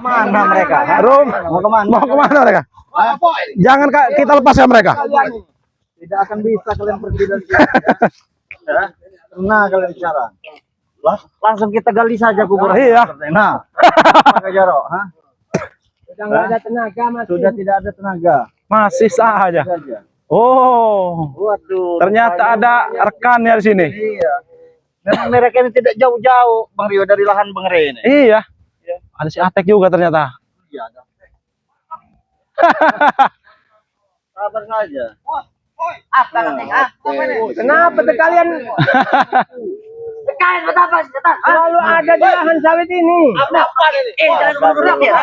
Mana mereka? Rum, Mau kemana? mau kemana mereka? Jangan kita lepas ya mereka. Tidak akan bisa kalian pergi dari sini. Ya. Nah, kalian bicara. Langsung kita gali saja kuburan. Iya. Nah, Pak Jaro, hah? Sudah nggak ada tenaga, Mas. Sudah tidak ada tenaga. Masih saja. Saja. Oh, Waduh. ternyata ada rekannya di sini. Iya. Memang mereka ini tidak jauh-jauh, Bang Rio, dari lahan Bang Re ini. Iya. Ada si Atek juga ternyata. Iya, ada. Sabar saja. Kenapa tuh kalian? Kalian betapa sih, Selalu ada di lahan sawit ini. apa ini? Jangan bergerak ya.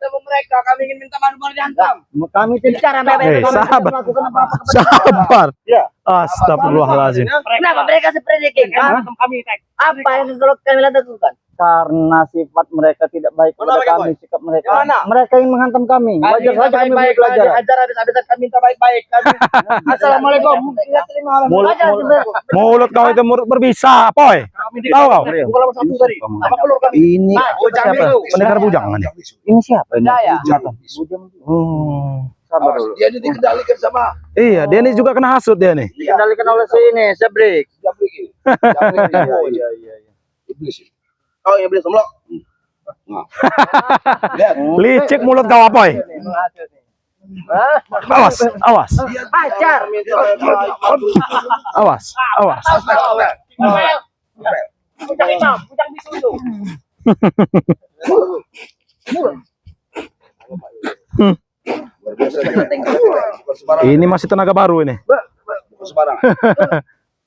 Bertemu mereka, kami ingin minta maaf dihantam. Kami tidak Bicara baik-baik. Sabar. melakukan apa-apa. Sabar. Ya. Astagfirullahaladzim. Kenapa mereka seperti ini? Apa yang kalau kami lakukan? Karena sifat mereka tidak baik kepada kami, sikap mereka. Mereka ingin menghantam kami. Wajar saja kami beri pelajaran. Ajar habis-habisan kami minta baik-baik. Assalamualaikum. Mulut kau itu berbisa, Poy. Tahu kau? Ini Siapa? Pendekar bujangan ini. ini siapa ini? Saya. Oh. Sabar dulu. Dia dikendalikan sama Iya, dia ini juga kena hasut dia nih. Dikendalikan oleh si ini, Sebrik. Iya. Iblis. Kau yang iblis semua. Nah. Lihat. Licik mulut kau, Poy. Awas, awas. Ajar. Awas, awas. Bujang bisu itu. Ini masih tenaga baru ini.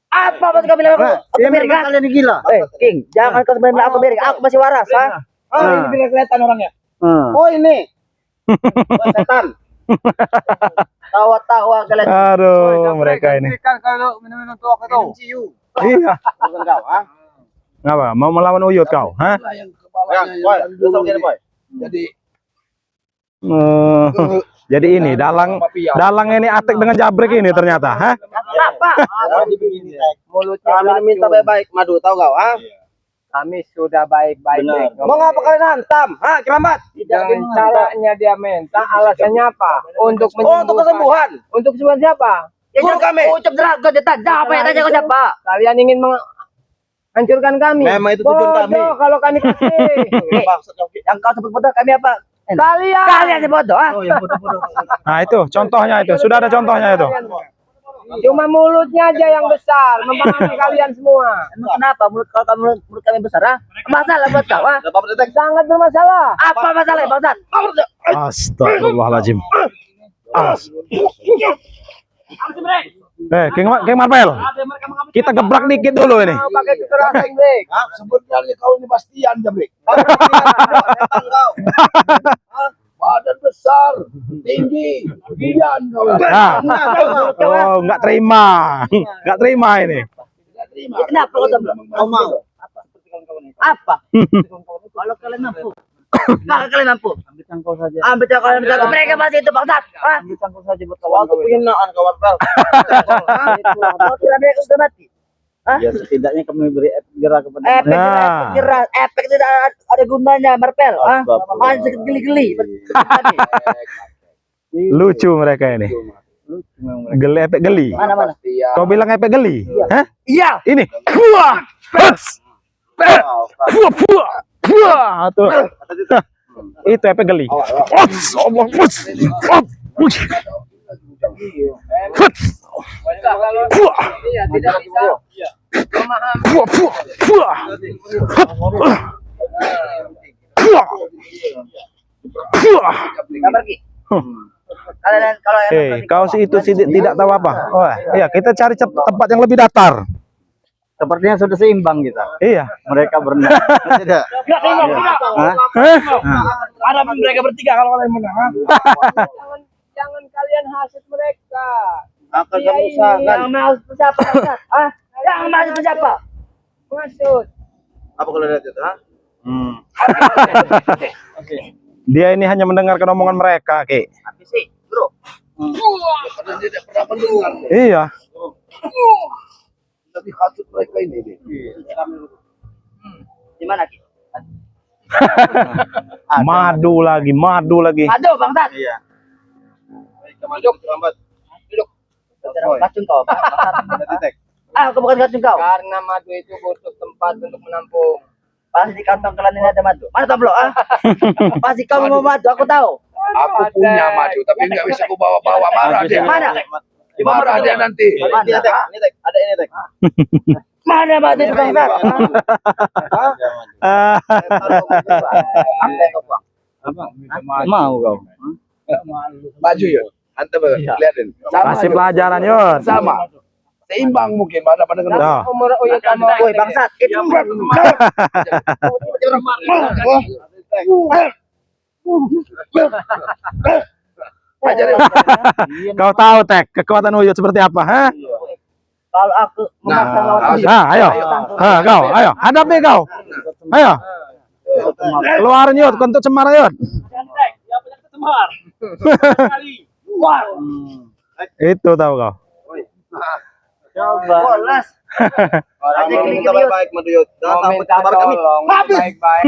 Apa maksud kami lakukan? Ini memang kalian ini gila. King, jangan kau sebenarnya aku beri. Aku masih waras, ha? Ini tidak kelihatan orangnya. Oh ini. Setan. Tawa-tawa kalian. Aduh, mereka ini. Kan kalau minum-minum tua kau. Iya. Bukan kau, ha? Ngapa? Mau melawan Uyut kau? Hah? Jadi Jadi ini dalang ini Atek dengan Jabrek ini ternyata, hah? Apa? Mulutnya kami minta baik-baik, Madu, tahu kau, ha? Kami sudah baik-baik. Mau ngapa kalian hantam? Ha, keramat? Dengan caranya dia minta, alasannya apa? Untuk Untuk kesembuhan. Untuk kesembuhan siapa? Guru kami. Ucap derajat detak. Apa yang tanya kau siapa? Kalian ingin menghancurkan kami. Memang itu tujuan kami. Bodoh kalau kami kasih. Yang kau sebut bodoh kami apa? Kalian si bodoh, ha? Nah, itu contohnya itu. Sudah ada contohnya itu. cuma mulutnya aja yang besar, mempengaruhi kalian semua. Emang kenapa mulut kami besar, ha? Masalah buat kau, ha? Sangat bermasalah. Apa masalahnya, Bang Zat? Astagfirullahaladzim. King Marvel. Kita gebrak dikit dulu ini. Mau pakai kekerasan, Bek. sebenarnya kau ini Bastian, Jabrik. Badan besar, tinggi, gian kau. Nah, oh, nggak terima ini. Kenapa kau mau? Apa? Kalau kalian mampu. Kalau kalian mampu. Ambil cangkau saja. Ambil cangkau mereka masih itu, Bang Zat. Ha? Ambil cangkau saja buat kawan. Aku pengen nahan kawan Pel. Kalau tidak mereka sudah mati. Ya setidaknya kami beri efek jerah kepada Efek tidak ada gunanya, Marvel. Masih sedikit geli-geli. Lucu mereka ini. Geli efek geli. Mana? Kau bilang efek geli? Hah? Iya. Ini. Wah. Wah, tuh. Itu efek geli. Tidak bisa kau sih itu sih tidak tahu apa. Oh, iya, kita cari tempat yang lebih datar. Sepertinya sudah seimbang kita. Iya. Mereka berenang. Tidak. Ada mereka bertiga kalau kalian menang. jangan kalian hasut mereka. Akan kamu usahakan. Yang mau siapa? Yang mau siapa? Maksud Apa kalau lihat itu, ha? Dia ini hanya mendengarkan omongan mereka, Ki. Habis sih, Bro. Karena dia tidak pernah mendengar. Iya. Tapi hasut mereka ini. Gimana, Ki? Madu lagi, madu lagi. Aduh, bangsat. Iya. Duduk, lambat. Duduk. Kacung kau. Titik. Ah, aku bukan kacung kau. Karena madu itu butuh tempat untuk menampung. Pasti di kantong kalian ini ada madu. Mana tablo ah? Pasti kamu mau madu, aku tahu. Aku punya madu, tapi nggak bisa aku bawa-bawa. Marah dia. Mana? Marah dia nanti. Mana? Ini tek, ada ini tek. Mana madu itu bangsat? Ambil kau buang. Mau kau. Maju yuk. Anda lihatin. Kasih pelajaran Yud. Sama. Seimbang mungkin pada pada kena. Tuh. Umur uyut kamu. Woi bangsat, itu Ajarin. Kau tahu Tek kekuatan Uyut seperti apa, ha? kalau aku memaksa lawan Nah, ayo. Kau, ayo. Hadapi kau. Ayo. Keluarin Yud, kentut cemar Yud. Itu tahu kau. Coba. bolas. Orang Aja minta gini-gini, baik-baik madu yuk. Jangan sampai Minta kabar kami. tolong baik-baik.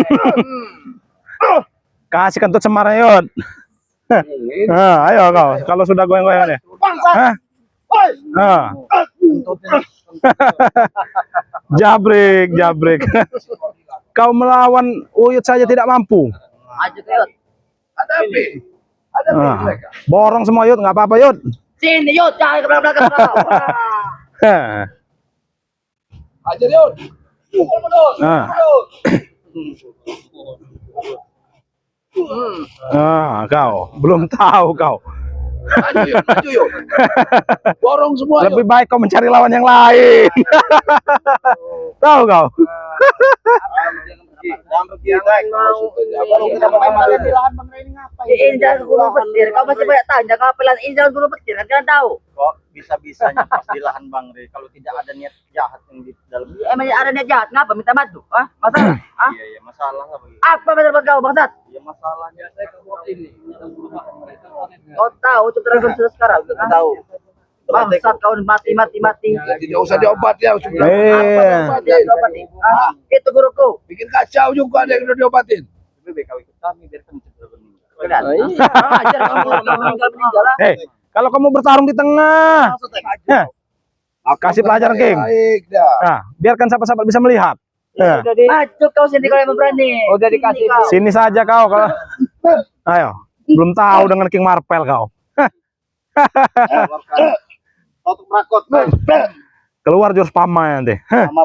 Kasih kentut cemar Yud. Nah, ayo kau. Kalau sudah goyang-goyang ya. Hah? Nah. Jabrik, jabrik. Kau melawan Uyut saja tidak mampu. Maju ke Yud. Hadapi. Hadapi Nah, mereka. borong semua Yud, nggak apa-apa Yud. Sini Yud, jangan ke belakang kau. Hah. Ajar yuk. Pukul pedus. Nah. Kau belum tahu kau. Maju yuk. Maju yuk. Borong semua yuk. Lebih baik kau mencari lawan yang lain. Tahu kau? Jangan pergi, Tek. Baru kita makan madu. Ini jangan gulung petir. Kau masih banyak tanya kau pelan. Ini jangan gulung petir. Kalian tahu. Kok bisa-bisanya pas di lahan Bang Rey kalau tidak ada niat jahat yang di dalam. Emang ada niat jahat. Ngapa minta madu? Ah, masalah? Ah, Iya, iya, masalah lah begitu. apa betul buat kau bangsat? Iya, masalahnya saya Kau tahu untuk dragon sudah sekarang? Ah, Tahu. bangsat kau mati. Tidak usah diobati ya. Sudah. Ah, itu guruku. Bikin kacau juga ada yang udah diobatin. lebih kau ikut kami biar kami cenderung meninggal. Kalian. Ah, ajar kamu meninggal lah. Kalau kamu bertarung di tengah, kasih pelajaran King. Baik dah. Nah, biarkan sahabat-sahabat bisa melihat. Nah, Maju kau sendiri kalau yang berani. Udah dikasih. Sini kau. sini saja kau kalau. Ayo, belum tahu dengan King Marvel kau. Kau prakot. Keluar jurus pama nanti. Pama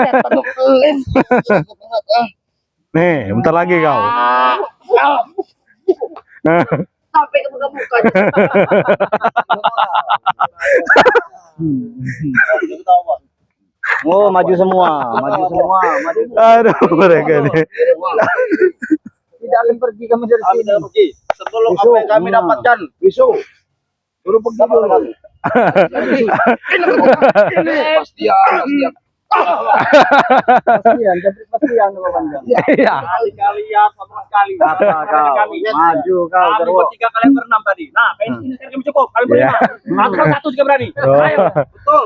setan tuh kelis. Nih, bentar lagi kau. Sampai ke muka-muka. Oh, maju semua, maju semua, maju. Aduh, mereka nih. Tidak akan pergi kami dari sini. Pergi. Sebelum apa yang kami dapatkan. Besok. Suruh pergi dulu. Ini pastian. Pastian Bapak Panjang. Iya. Kali-kali ya, sama sekali. Apa kau? Maju kau Kami terus. bertiga, kalian berenam tadi. Nah, ini sekarang kami cukup. Kalian Iya. berlima. Aku satu juga berani. Oh. Ayo. Betul.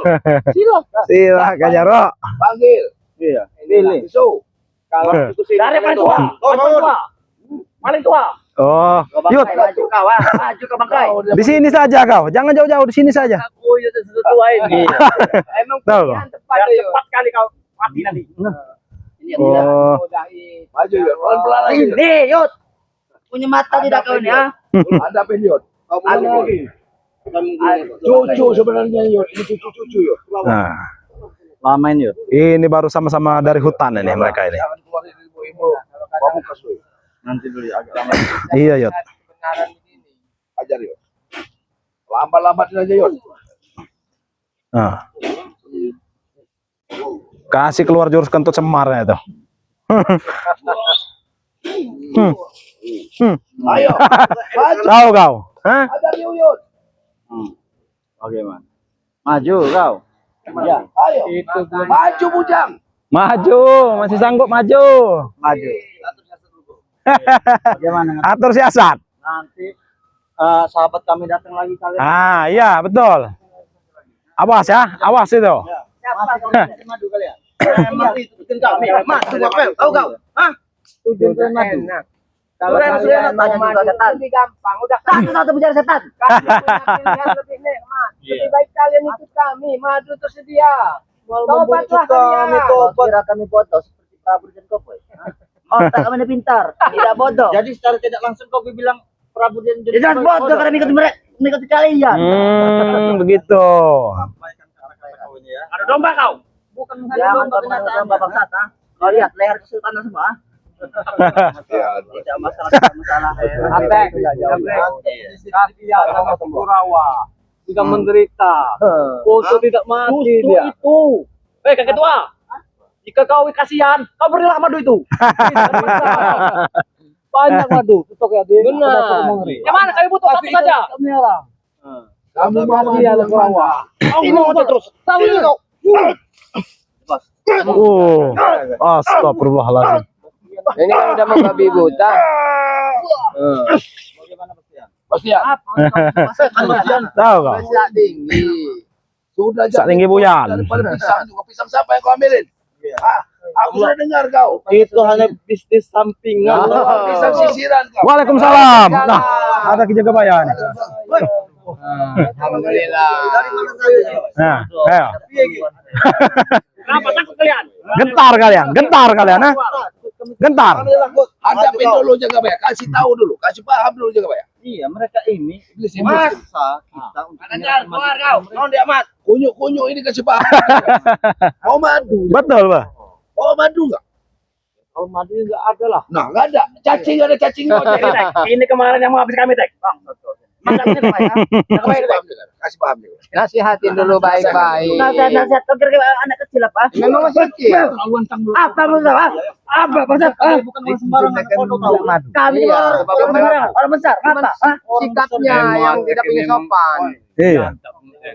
Silakan Jaro. Panggil. Iya. Pilih. Besok. Kalau itu sih. Dari paling tua. Paling tua. Paling tua. Oh, Yud, Maju kau, ah. Maju ke bangkai. di sini saja kau. Jangan jauh-jauh, di sini saja. Aku ya sudah tua ini. Emang Tahu pilihan tepat ya. Cepat kali kau mati nanti. Ini Oh, Maju yuk. Pelan-pelan lagi. Yud. Ini, Yud. Punya mata tidak kau ini, ah. Hadapin yuk. Kau punya lagi. Cucu sebenarnya yuk. Ini cucu-cucu yuk. nah, Lamain yuk. ini baru sama-sama dari hutan ini mereka ini. Jangan keluarin ibu-ibu. Kamu kasih. Nanti dulu ya, agak lama. Iya, Yud. Ajar yuk. Lambat-lambatin aja yuk. Nah. Kasih keluar jurus kentut semarnya itu. Ayo. Maju. Tahu kau? Hah? Ajar yuk. Bagaimana? Maju kau. Ya. Ayo. Maju bujang. Maju, masih sanggup maju. Maju. Bagaimana? Atur siasat. Nanti sahabat kami datang lagi kalian. Ah, iya, betul. Awas ya, awas itu. Maju kalian. Maju kau. Tahu kau? Hah? setuju dengan madu. Kalau Sudah, kalian tanya mau juga madu setan. lebih gampang. Udah Satu bicara setan. kalian punya pilihan lebih nikmat. Lebih baik kalian ikut kami. Madu tersedia. Tobatlah kalian. Kira kami bodoh seperti Prabu dan Kopoy. Otak kami ini pintar, tidak bodoh. Jadi secara tidak langsung kau bilang Prabu dan Ya jelas bodoh karena mengikuti kalian. Begitu. Sampaikan kata-kata kau ini ya. Ada domba kau. Bukan Jangan menghadap kau mengatur bangsat, ah. Kau lihat leher kesultanan semua. ah. Tidak masalah, tidak masalah. Antek, kasihan sama Kurawa. Sudah menderita. Foto tidak mati dia. Itu. Kakek tua. Jika kau kasihan, kau berilah madu itu. Banyak madu. Benar. Yang mana kami butuh satu saja. Kamu mati ya Kurawa. Kau mau terus. Tahu ini kau. Astagfirullahaladzim. Ini kan udah mau babi buta. Bagaimana Bastian? Bastian. Tahu kau? Tinggi. Sudah Sak tinggi buyan. Daripada pisang juga. Pisang siapa yang kau ambilin? Aku sudah dengar kau. Itu hanya bisnis sampingan. Pisang sisiran kau. Waalaikumsalam. Nah, ada kejaga bayan. Alhamdulillah. Nah, ayo. Kenapa takut kalian? Gentar kalian, nah. Gentar. Hadapin dulu jaga bayar. Kasih tahu dulu. Kasih paham dulu jaga bayar. Iya, mereka ini Iblis ini. maksa kita untuk Keluar kau. Mau dia mat. Kunyuk-kunyuk ini kasih paham. Mau madu. Betul, Pak. Mau madu enggak? Kalau madu enggak ada lah. Nah, enggak ada. Cacing ada cacing kau jadi. Ini kemarin yang mau habis kami, Tek. Kasih paham juga. Kasih paham juga. Nasihatin dulu baik-baik. Nasihat kau kira anak kecil apa? Memang masih kecil. Apa maksud? Apa maksud? bukan orang sembarangan kau tahu. Kami ini orang besar. Apa? Sikapnya yang tidak punya sopan. Iya.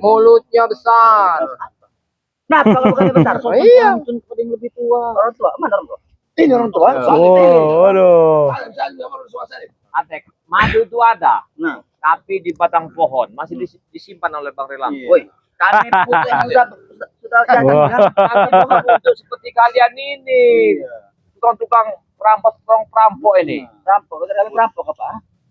Mulutnya besar. Kenapa kalau bukan besar? Iya. Kepada yang lebih tua. Orang tua, mana orang tua? Ini orang tua. Oh, aduh. Atek, madu itu ada, Nah, tapi di batang pohon masih disimpan oleh Bang Relam. Iya. Woi, kami putih yang sudah Wah. Kami bukan untuk seperti kalian ini, tukang-tukang perampok ini. Rampok, kami perampok apa?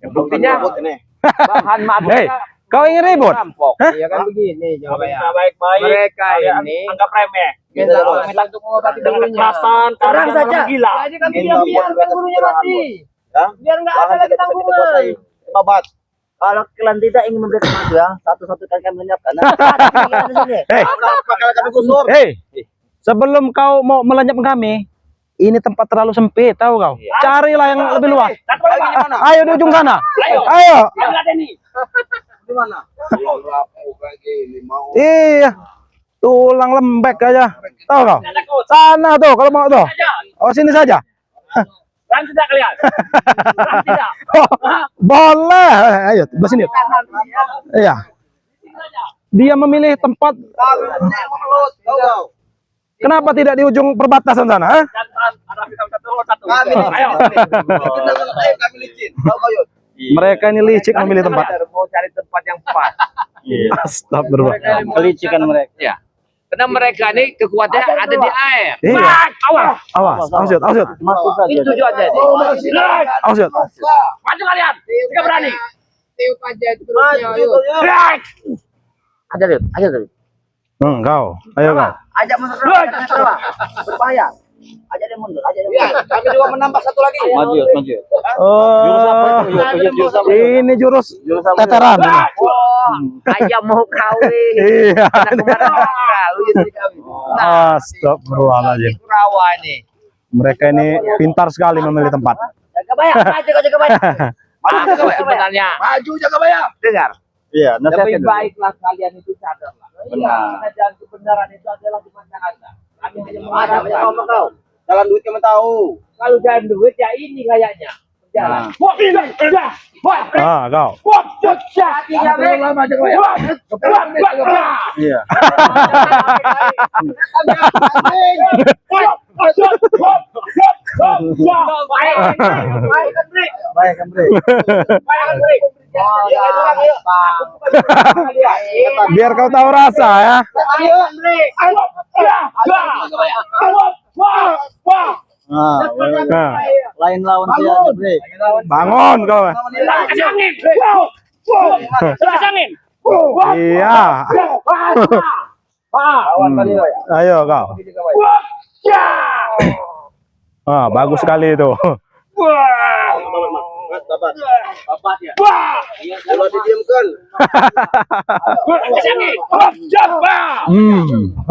Buktinya ini. bahan madu. Hei, kau ingin ribut? Perampok. Iya kan begini jawabannya. Kita baik-baik. Mereka ini Anggap remeh. minta untuk mengobati Dengan gurunya. kekerasan, Terang karena saja. gila. Jadi kami biarkan gurunya mati. Ya? Biar nggak ada Lahan lagi tidak bisa kita kuasai. tanggungan. Babat. Kalau kalian tidak ingin memberikan madu ya, satu-satu kalian menyiapkan. Nah, di sini. Hei, Bakal kami gusur. hei. Sebelum kau mau melenyapkan kami, ini tempat terlalu sempit, tahu kau? Carilah yang lebih luas. Satu lagi di mana? Ayo di ujung sana. Ayo. Ayo. Yang ada nih. Di mana? Iya. Tulang lembek aja. Tahu kau? Tidak takut. Sana tuh kalau mau tuh. Saja. Oh, sini saja. Lan tidak kalian. Lan tidak. Boleh. Ayo, di sini. Iya. Dia memilih tempat. Kenapa tidak di ujung perbatasan sana? Ha? Ayo. Kami licin. Tahu kau Yud? Mereka ini licik memilih tempat. Mau cari tempat yang pas. Astagfirullah. Kelicikan mereka. Ya. Karena mereka ini kekuatannya ada di air. Iya. Awas. Awas, awas, awas. Masih saja. Itu tujuannya. Awas. Maju kalian. Jika berani. Tiup aja itu perutnya. Maju Yud. kau Yud. Ajar yuk, ajar yuk. Kau. Ayo kau. Ajak masuk rawa. Berbahaya. Ajak dia mundur, ajak dia mundur. Kami juga menambah satu lagi. Maju Yud, maju Yud. Oh, Jurus apa itu? ini jurus teteran. Ayam mau kawin. Iya. Kawin. Astagfirullahaladzim. Rawa ini. Mereka ini pintar sekali memilih tempat. Jaga bayar, jaga bayar. Sebenarnya Maju jaga bayar. dengar. Iya, Lebih nasihatnya dulu. baiklah kalian itu sadarlah. Benar. Karena jalan kebenaran itu adalah di mata Anda. Kami hanya Ada banyak mengharapkan. ngomong kau. Jalan duit kami tahu. Kalau jalan duit ya ini kayaknya. Jalan. Nah. Wah, sudah. Wah, Kau. wah, sudah. Jangan lama jaga bayar. Wah, Iya. Baik, Kambri. Biar kau tahu rasa ya. Nah, Nah, lain lawan dia aja, Bre. bangun kau. Iya. Ayo kau. Ah, bagus sekali itu. Babat ya. Kalau didiamkan.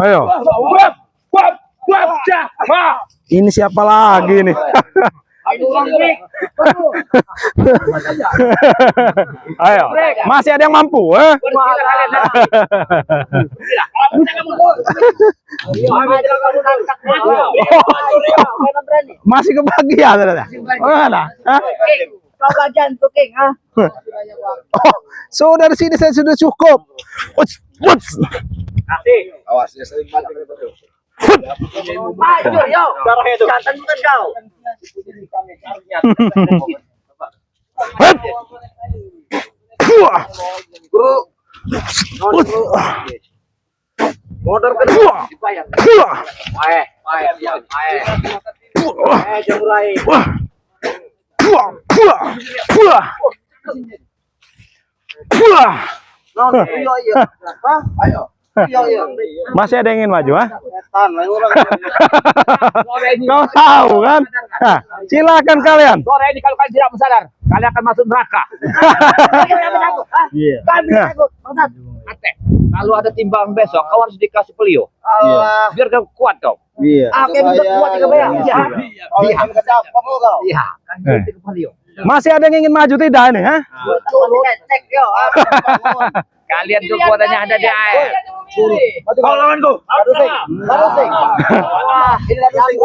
Ayo. Ini siapa lagi nih? Ayo, masih ada yang mampu, eh? Masih kebagian ternyata. Mana? Hah? Kau bagian tuh, King, ah. Oh, so dari sini saya sudah cukup. Uts, uts. Awas ya sering banget. Maju, yo. Jangan bukan kau. Hup. Fuah. Uts. Motor ke Fuah. Fuah. jamurai. Wah. Fuah. Fuah. Fuah. Fuah. Ayo. Masih ada yang ingin maju, ah? Setan, lain orang. Kau tahu kan? Nah, silakan kalian. Sore ini kalau kalian tidak sadar, kalian akan masuk neraka. Iya. Kami takut, Bangsat. Ate, kalau ada timbang besok, kau harus dikasih pelio. Allah. Biar kau kuat kau. Iya. Oke, bisa kuat juga, Bayang. Iya. Iya. Siapa mau kau? Iya, kan Eh. pelio. Masih ada yang ingin maju tidak ini, ha? Cek, yo. Kalian kekuatannya ada di air. Kau lawanku. Aduh sing. Ini aduh sing.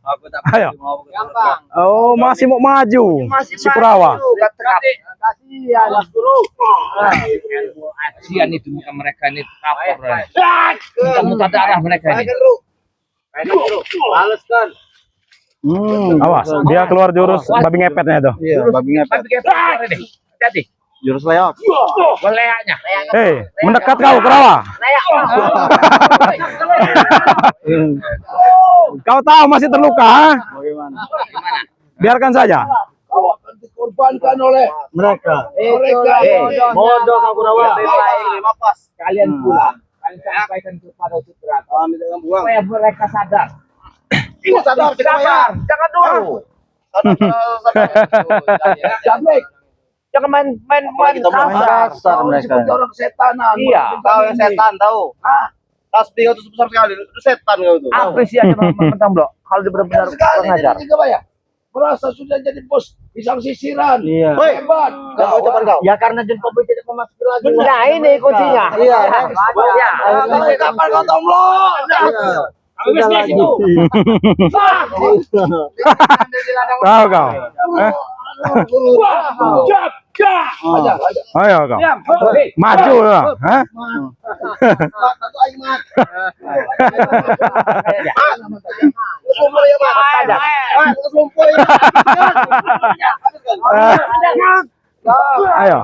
Aku tak Ayo. Gampang. Oh, masih mau maju. Si Kurawa. Kasihan itu muka mereka ini kapur. Muntah darah mereka ini. Males kan. Awas, dia keluar jurus babi ngepetnya itu. Iya, babi ngepet. Tapi kayak kapur ini. Hati-hati. Jurus leok. Bolehnya. Hei, mendekat kau Kurawa. Kau tahu masih terluka, ha? Bagaimana? Biarkan saja. Kau akan dikorbankan oleh Mereka. mereka. Bodoh kau Kurawa. Kalian pulang. Kalian sampaikan kepada Sutra. Supaya mereka sadar. Sadar, Jangan dulu. Jangan main Kasar mereka. Orang setanan. Iya. Tahu yang setan tahu. Tasbih itu besar sekali. Itu setan kau itu. Apa sih aja mentang blok? Kalau dia benar-benar Sekali pengajar. juga Pak ya. Merasa sudah jadi bos pisang sisiran. Iya. Hebat. Kau cepat kau. Ya karena Jen Popo tidak memasuki lagi. Nah ini kuncinya. Iya. Ya. Kapan kau tomlo? Habis itu. Tahu kau? Eh? Ayo kau. Maju lah, ha? Satu aing mat. Sumpah ya Pak. Sumpah ya. Ayo.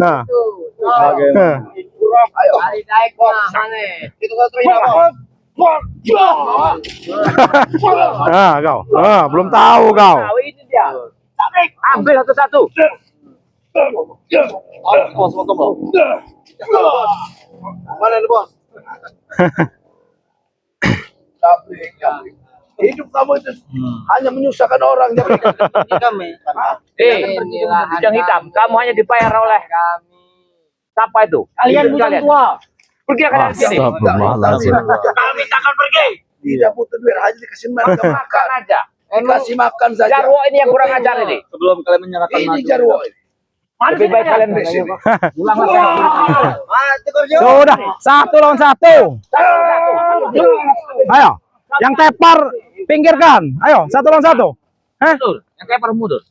Nah. Ayo. Hari naik mana? Itu kau terima Pak. Nah, kau. Ah, belum tahu kau. Ini dia. Ambil satu-satu. Bos, mau bos. Mana nih bos? Capek. Hidup kamu itu hanya menyusahkan orang. Kami. Yang hitam. Kamu hanya dibayar oleh kami. Siapa itu? Kalian bukan tua. Pergi kalian sini. Astagfirullahaladzim. Kami takkan pergi. Tidak butuh duit, hanya dikasih makan. Makan aja. Dikasih makan saja. Jarwo ini yang kurang ajar ini. Sebelum kalian menyerahkan Ini maju. Jarwo. Lebih baik kalian di sini. Sudah, 1 lawan 1. Ayo, yang tepar pinggirkan. Ayo, 1 lawan 1. Hah? Mundur. Yang kayak mundur.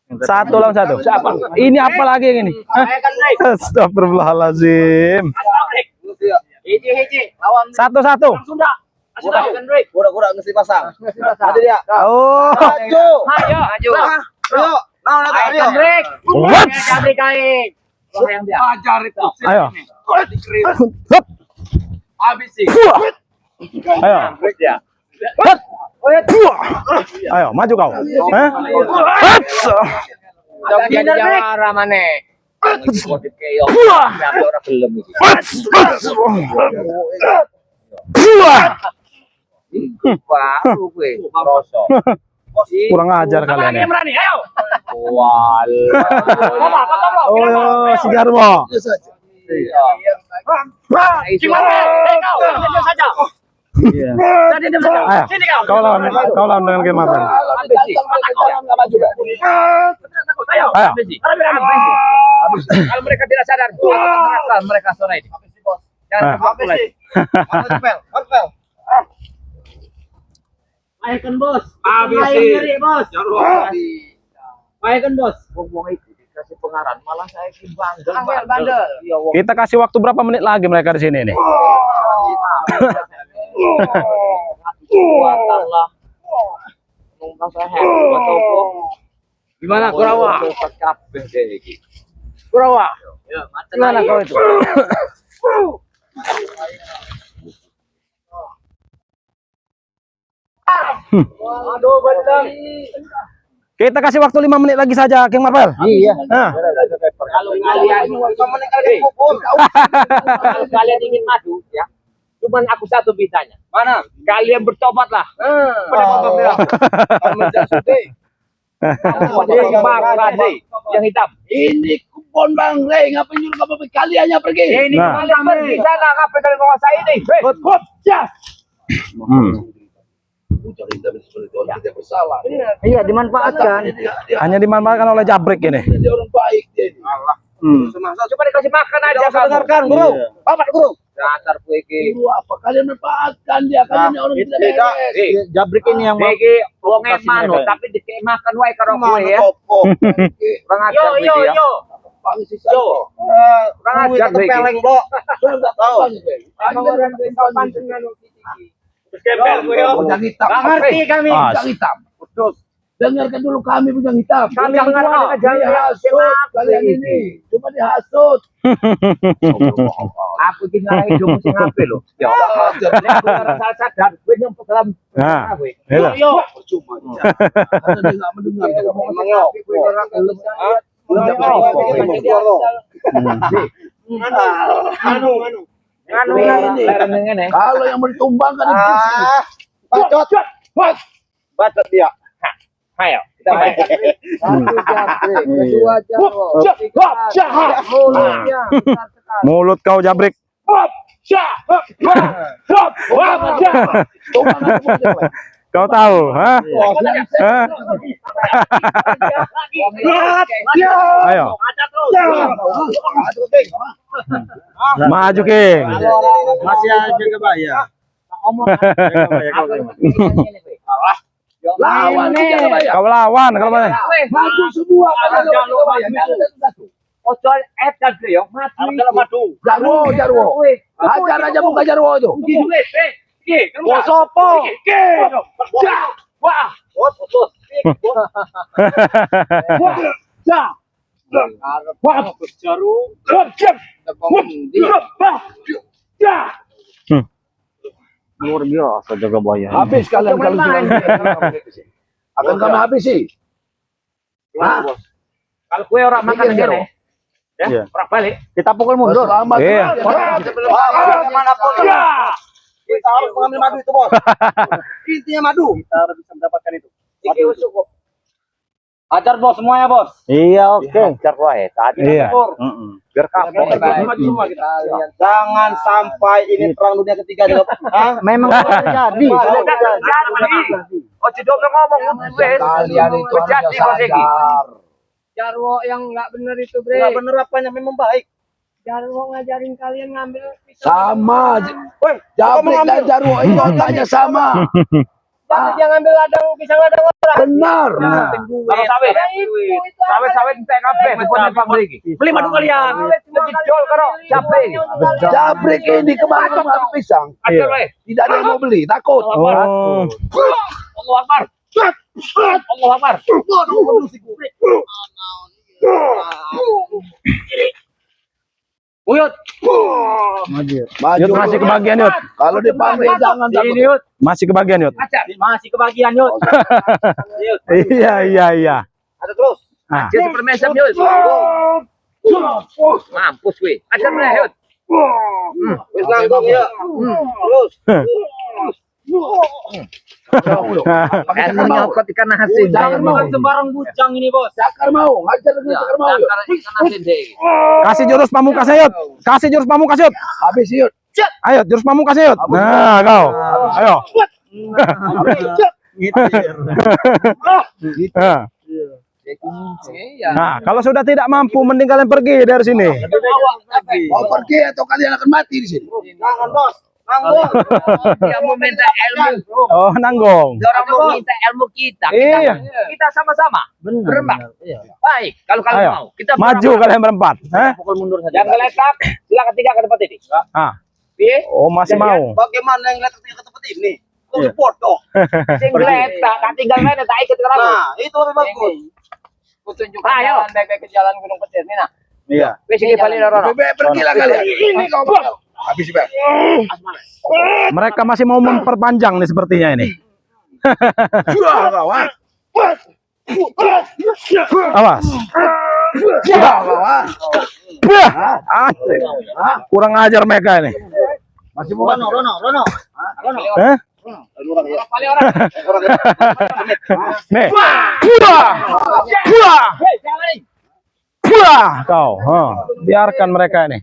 1 lawan 1. Siapa? Ini apa lagi yang ini? Hah? Astagfirullahaladzim. Lawan 1-1. Gura-gura mesti pasang. Ada dia. Oh. Maju. Ayo, maju. Ayo. Ayo. What? Yang dia. Ajar itu. Ayo. Hup. Habis sih. Fuah. Ayo. Ya. Ayo, maju kau. Hah? Hats. Jadi jawara mana? Kok dikeyo. Tapi ora gelem iki. Baru kowe ngerasa. Kurang ajar kalian ya. Berani, ayo. Wal. Oh, si Jarwo. Saja. Ayo, kau lawan dengan Kemarvel. Ayo. Ayo. Kalau mereka tidak sadar, mereka sore ini. Jangan waktu lagi. Mainkan bos. Habis Ngeri bos. Mainkan bos. Ngomong itu dikasih pengaran, malah saya bandel. Bandel. Iya, wong. Kita kasih waktu berapa menit lagi mereka di sini nih? Kuatan lah. Nunggu saya hebat toko. Gimana Kurawa? Kabeh deh iki. Kurawa. Ya, Gimana kau itu? Aduh betul. Kita kasih waktu 5 menit lagi saja, King Marvel. Iya. Nah, Kalau kalian kalau kalian ingin maju ya, cuman aku satu bisanya. Mana? Kalian bertobatlah. Pada Bapak Merah. Yang hitam. Ini kupon Bang Rey, ngapain nyuruh Bapak kaliannya pergi? Ini Nah. kalian pergi sana, ngapain kalian menguasai ini? Kita seperti itu, kita bersalah. Iya, dimanfaatkan. hanya dimanfaatkan oleh Jabrik ini. Dia orang baik dia. Coba dikasih makan aja kamu. Dengarkan, Guru. Bapak Guru. Dasar kue iki. Guru apa? Kalian manfaatkan dia, kalian orang tidak beres. Jabrik ini yang mau Iki wong emano tapi dikek makan wae karo kowe ya. Kurang ajar kowe ya. Pangsi Yo. Kurang ajar kowe. peleng, Bro. Sudah enggak tahu. Bujang hitam. Ngerti kami. Bujang hitam. Terus dengarkan dulu kami bujang hitam. Kami dengarkan aja. Dihasut kalian ini. Cuma dihasut. Aku tinggal hidup sing apik lho. Ya. Salah sadar kowe nyempet dalam. Nah, itu. Percuma. Karena dia nggak mendengar. Dia ngomong Emang yo. Anu ngene. kalau yang mau ditumbangkan itu bacot dia. Ayo, kita main. Kedua Jarwo. Mulut kau Jabrik. Kau tahu, hah? Hah? Ayo, maju King. Masih aja kebaya. lawan kita bayar. Kau lawan kalau mana? Maju semua kalian lawan bayar. Ojo edan yo, mati. Jarwo. Hajar aja muka Jarwo itu. Bos opo? Wah. Bos. Luar biasa jaga bayar. Habis kalian kalau sudah akan kami habisi. Kalau kue orang makan Mikir, ngene. Ya, Iya. orang balik. Kita pukul mundur. Selamat. Iya. Manapun. Kita harus mengambil madu itu, Bos. Intinya madu. Kita harus bisa mendapatkan itu. Iki cukup. Ajar, Bos, semuanya, Bos. Iya, oke. Ajar wae tadi. Iya. Biar kapok. Jangan sampai ini perang dunia ketiga juga. Memang terjadi. Ojo dong ngomong wes. Kalian itu harus Jadi Bos iki. sadar. Jarwo yang nggak bener itu bre. Enggak bener apanya, memang baik. Jarwo ngajarin kalian ngambil pisau. Sama. Woi, Jabrik dan Jarwo itu otaknya sama. Jangan dia ngambil ladang pisang ladang orang. Benar. Kalau sawit. Sawit entek kabeh bukan Pak mriki. Beli madu kalian. Didol karo capek. Jabrik ini kemarin mengambil pisang. Ajar wae. Tidak ada yang mau beli, takut. Oh. Allah Akbar. Allah Akbar. Uyut. Yud masih kebagian Yud. Kalau dipanggil jangan takut. Ini Yud. Masih kebagian Yud. Acar. Masih kebagian Yud. Iya. Ada terus. Nah, Dia super mesem Yud. Mampus weh. Acar mana Yud? Wis nanggung ya. Terus. Air menyokot ikan asin. Jangan makan sembarang bujang ini, Bos. Cakar mau, ngajar lagi cakar mau. Yud. Ikan asin deh. kasih jurus pamungkas Yud. Kasih jurus pamungkas Yud. Habis Yud. Ayo jurus pamungkas Yud. Nah, kau. Ayo. Nah. Nah, kalau sudah tidak mampu, mending kalian pergi dari sini. Mau pergi atau kalian akan mati di sini? Jangan, Bos. Nanggung. Dia mau minta ilmu. Oh, nanggung. Orang mau minta ilmu kita. Iya. Kita sama-sama. Berempat. Baik. Kalau kalian Ayo, mau, kita maju kalian berempat. Pukul mundur saja. Yang geletak, silakan tiga ke tempat ini. Ah, Piye? oh masih mau. Bagaimana yang letak ke tempat ini? Itu bodoh. Sing geletak, tak tinggal main, tak ikut ke rambut. Nah, itu lebih bagus. Kutunjukkan Ayo. jalan baik-baik ke jalan Gunung Petir nih nah. Iya. Wis iki bali loro. Pergilah kalian. Ini kau bakal. Habis Beb. Mereka masih mau memperpanjang nih sepertinya ini. Sudah kawan. Awas. Sudah kawan. Asik. Kurang ajar mereka ini. Masih mau Rono. Eh? Bali orang. Nih. Puah. Puah. Hei, jangan. Puah kau. Biarkan mereka ini.